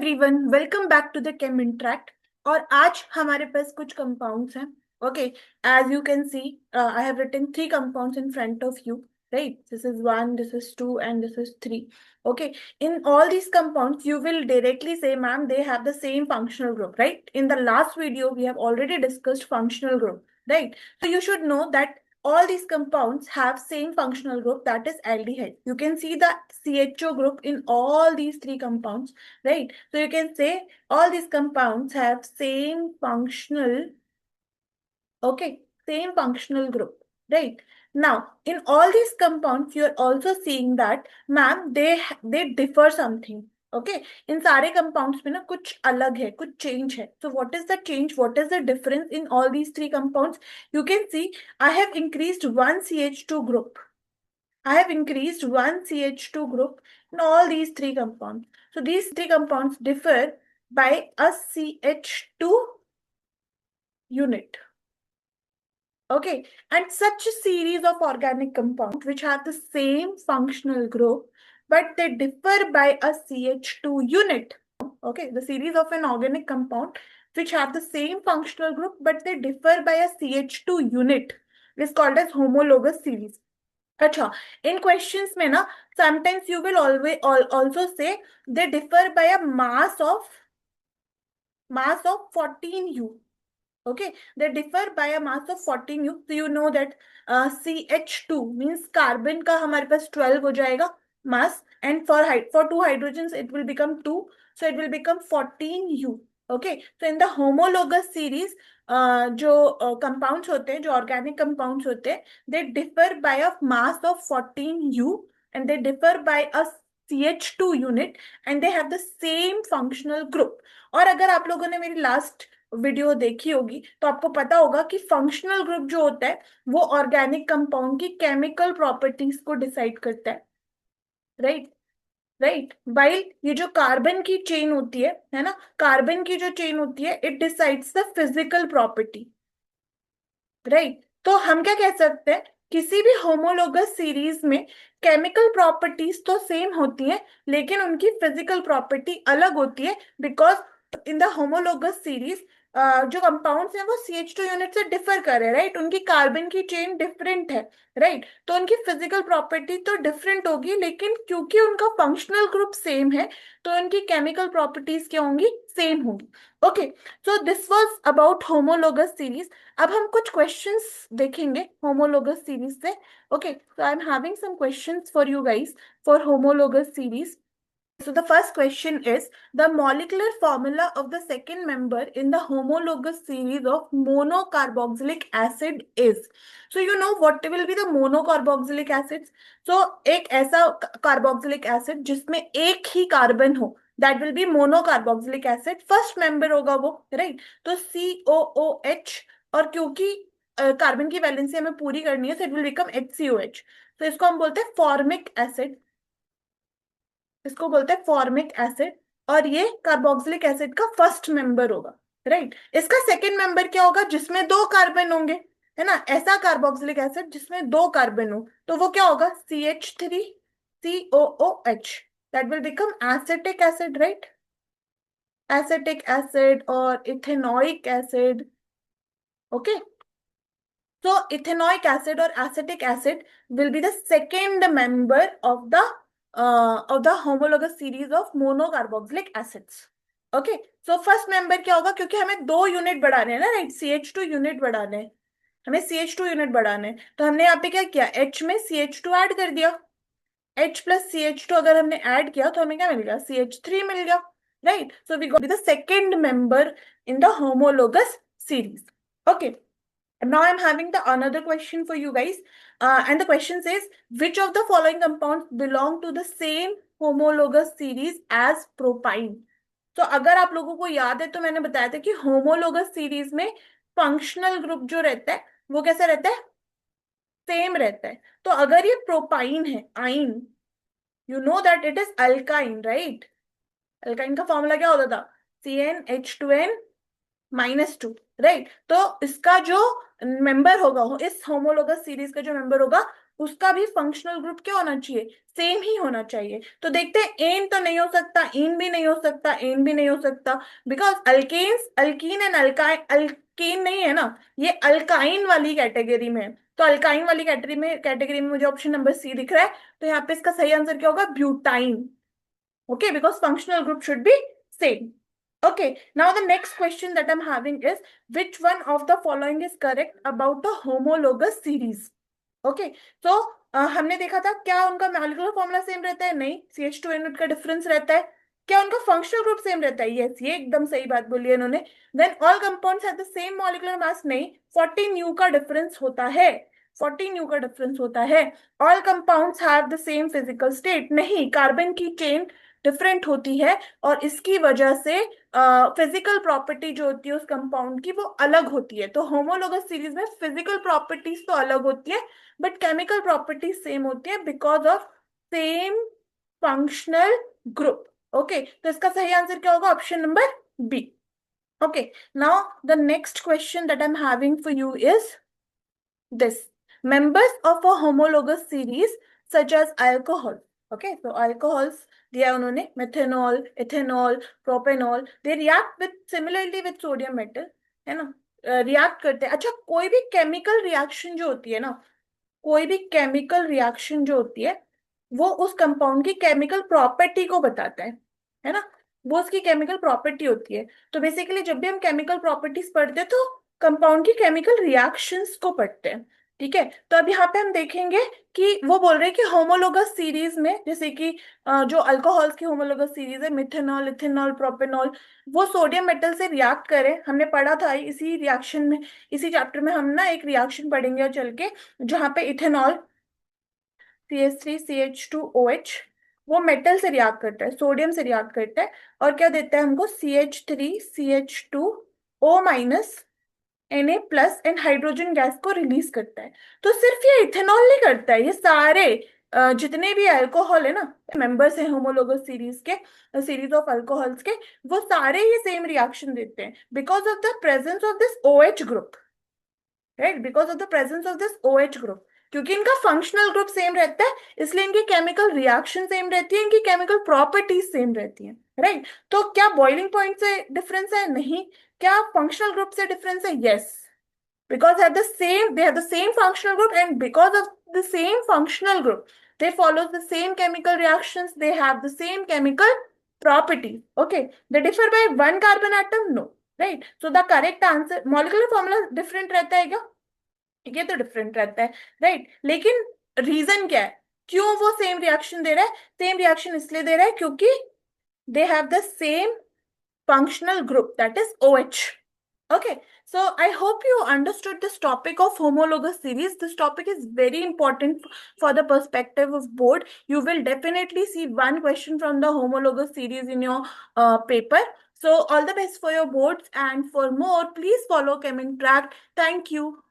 Everyone, welcome back to the chem interact. और आज हमारे पास कुछ कंपाउंड्स हैं। Okay, as you can see I have written three compounds in front of you, right? This is one, this is two and this is three. Okay, in all these compounds you will directly say, ma'am, they have the same functional group, right? In the last video we have already discussed functional group, right? So you should know that all these compounds have same functional group, that is aldehyde. You can see the CHO group in all these three compounds, right? So you can say all these compounds have same functional, okay, same functional group, right? Now, in all these compounds, you are also seeing that, ma'am, they differ something. Okay, इन सारे compounds में ना कुछ अलग है, कुछ change है. So what is the change? What is the difference in all these three compounds? You can see I have increased one CH2 group. I have increased one CH2 group in all these three compounds. So these three compounds differ by a CH2 unit. Okay, and such a series of organic compounds which have the same functional group but they differ by a CH2 unit. Okay, the series of an organic compound which have the same functional group but they differ by a CH2 unit is called as homologous series. अच्छा, in questions में ना sometimes you will always also say they differ by a mass of 14U. Okay, they differ by a mass of 14U. So you know that CH2 means carbon का हमारे पास 12 हो जाएगा mass, and for two hydrogens it will become 2, so it will become 14U. Okay, so in the homologous series जो compounds होते हैं, जो organic compounds होते हैं, they differ by a mass of 14U and they differ by a CH2 unit and they have the same functional group. और अगर आप लोगों ने मेरी लास्ट वीडियो देखी होगी तो आपको पता होगा कि फंक्शनल ग्रुप जो होता है वो ऑर्गेनिक कंपाउंड की केमिकल प्रॉपर्टीज को डिसाइड करता है, राइट? राइट, वाइल ये जो कार्बन की चेन होती है ना, कार्बन की जो चेन होती है it decides the physical property, right? तो हम क्या कह सकते हैं, किसी भी होमोलोगस सीरीज में केमिकल प्रॉपर्टीज तो सेम होती हैं लेकिन उनकी फिजिकल प्रॉपर्टी अलग होती है, because in the homologous series जो कंपाउंड्स हैं वो CH2 यूनिट से डिफर कर रहे हैं, राइट? उनकी कार्बन की चेन डिफरेंट है, राइट? तो उनकी फिजिकल प्रॉपर्टी तो डिफरेंट होगी लेकिन क्योंकि उनका फंक्शनल ग्रुप सेम है तो उनकी केमिकल प्रॉपर्टीज क्या होंगी, सेम होंगी. Okay, so this was about homologous series. अब हम कुछ क्वेश्चंस देखेंगे होमोलोगस सीरीज से. Okay, so I am having some questions for you guys for homologous series. So the first question is the molecular formula of the second member in the homologous series of monocarboxylic acid is. So you know what will be the monocarboxylic acids. So एक ऐसा carboxylic acid जिसमें एक ही carbon हो, that will be monocarboxylic acid. First member होगा वो, right? तो COOH, और क्योंकि कार्बन की वैलेंसी हमें पूरी करनी है, so it will become HCOH. तो इसको हम बोलते हैं फॉर्मिक एसिड, इसको बोलते हैं फॉर्मिक एसिड. और ये कार्बोक्सिलिक एसिड का फर्स्ट मेंबर होगा, राइट? इसका सेकंड मेंबर क्या होगा, जिसमें दो कार्बन होंगे, है ना? ऐसा कार्बोक्सिलिक एसिड जिसमें दो कार्बन हो तो वो क्या होगा, CH3COOH. That will become acetic acid, right? Acetic acid और ethanoic acid. Okay, so ethanoic acid or acetic acid will be the second member of the homologous series of monocarboxylic acids. Okay, so first member क्या होगा, क्योंकि हमें दो unit बढ़ाने हैं ना, right? CH2 unit बढ़ाने हैं, हमें CH2 यूनिट बढ़ाने हैं, तो हमने यहाँ पे क्या किया, H में CH2 ऐड कर दिया. H प्लस CH2 अगर हमने ऐड किया तो हमें क्या मिल गया, CH3 मिल गया, right? So we got the second member in the homologous series. Okay, now I'm having the another question for you guys, and the question says which of the following compounds belong to the same homologous series as propyne. तो अगर आप लोगों को याद है तो मैंने बताया था कि होमोलोगस सीरीज में फंक्शनल ग्रुप जो रहता है वो कैसा रहता है, सेम रहता है. तो अगर ये प्रोपाइन है, आइन, you know that it is alkyne, right? Alkyne का फॉर्मूला क्या होता था, CnH2n-2, राइट? तो इसका जो मेंबर होगा, इस होमोलोगस सीरीज का जो मेंबर होगा उसका भी फंक्शनल ग्रुप क्या होना चाहिए, सेम ही होना चाहिए। तो देखते हैं, एन तो नहीं हो सकता, इन भी नहीं हो सकता, एन भी नहीं हो सकता, because alkanes, alkene and alkyne, alkane नहीं है ना, ये अल्काइन वाली कैटेगरी में है। तो अल्काइन वाली कैटेगरी में मुझे ऑप्शन नंबर सी दिख रहा है। तो यहाँ पे इसका सही आंसर क्या होगा, butyne. Okay, because functional group should be same. Okay, now the next question that I'm having is, which one of the following is correct about the homologous series? Okay, so हमने देखा था क्या उनका molecular formula same रहता है, नहीं, CH2 unit का difference रहता है। क्या उनका फंक्शनल ग्रुप सेम रहता है, यस, ये एकदम सही बात बोली है इन्होंने। Then all compounds have the same molecular mass, नहीं, 14 यू का डिफरेंस होता है, 14 यू का डिफरेंस होता है। All compounds have the same physical state, नहीं, कार्बन की चेन डिफरेंट होती है और इसकी वजह से फिजिकल प्रॉपर्टी जो होती है उस कंपाउंड की वो अलग होती है। तो होमोलोगस सीरीज में फिजिकल प्रॉपर्टीज तो अलग होती है बट केमिकल प्रॉपर्टीज सेम होती है because of same functional group. Okay, तो इसका सही आंसर क्या होगा, option number B. Okay, now the next question that I am having for you is this: members of a homologous series such as alcohol, okay, so alcohols दिया है उन्होंने, methanol, ethanol, propanol, they react with similarly with sodium metal, है ना, react करते हैं। अच्छा, कोई भी केमिकल रिएक्शन जो होती है ना, कोई भी केमिकल रिएक्शन जो होती है वो उस कंपाउंड की केमिकल प्रॉपर्टी को बताता है ना, वो उसकी केमिकल प्रॉपर्टी होती है। तो बेसिकली जब भी हम केमिकल प्रॉपर्टीज पढ़ते हैं तो कंपाउंड की केमिकल रिएक्शंस को पढ़ते हैं। ठीक है, तो अब यहाँ पे हम देखेंगे कि वो बोल रहे हैं कि होमोलोगस सीरीज में, जैसे कि जो अल्कोहल्स की होमोलोगस सीरीज है, मिथेनॉल, इथेनॉल, प्रोपेनॉल, वो सोडियम मेटल से रिएक्ट करें। हमने पढ़ा था इसी रिएक्शन में, इसी चैप्टर में हम ना एक रिएक्शन पढ़ेंगे चल के, जहाँ पे इथेनॉल CH3CH2OH वो मेटल से रिएक्ट करता है, सोडियम से रिएक्ट करता है, और क्या देता है हमको, CH3CH2O- Na+ and hydrogen gas को रिलीज करता है। तो सिर्फ ये इथेनॉल नहीं करता है, ये सारे जितने भी अल्कोहल है ना, मेंबर्स हैं होमोलोगस सीरीज के, सीरीज ऑफ अल्कोहल्स के, वो सारे ही सेम रिएक्शन देते हैं because of the presence of this OH group, right, because of the presence of this OH group. क्योंकि इनका फंक्शनल ग्रुप सेम रहता है इसलिए इनकी केमिकल रिएक्शन सेम रहती है, इनकी केमिकल प्रॉपर्टीज सेम रहती हैं, राइट। तो क्या बॉइलिंग पॉइंट से डिफरेंस है, नहीं। क्या फंक्शनल ग्रुप से डिफरेंस है, yes, because they have the same functional group, and because of the same functional group they follow the same chemical reactions, they have the same chemical properties. Okay, they differ by one carbon atom, no, right, so the correct answer, molecular formula different रहता है क्या, ये तो different रहता है, right, लेकिन reason क्या है, क्यों वो सेम रिएक्शन दे रहा है, सेम रिएक्शन इसलिए दे रहा है क्योंकि they have the same functional group, that is OH. Okay, so I hope you understood this topic of homologous series. This topic is very important for the perspective of board. You will definitely see one question from the homologous series in your paper. So all the best for your boards, and for more please follow Chem Interact. Thank you.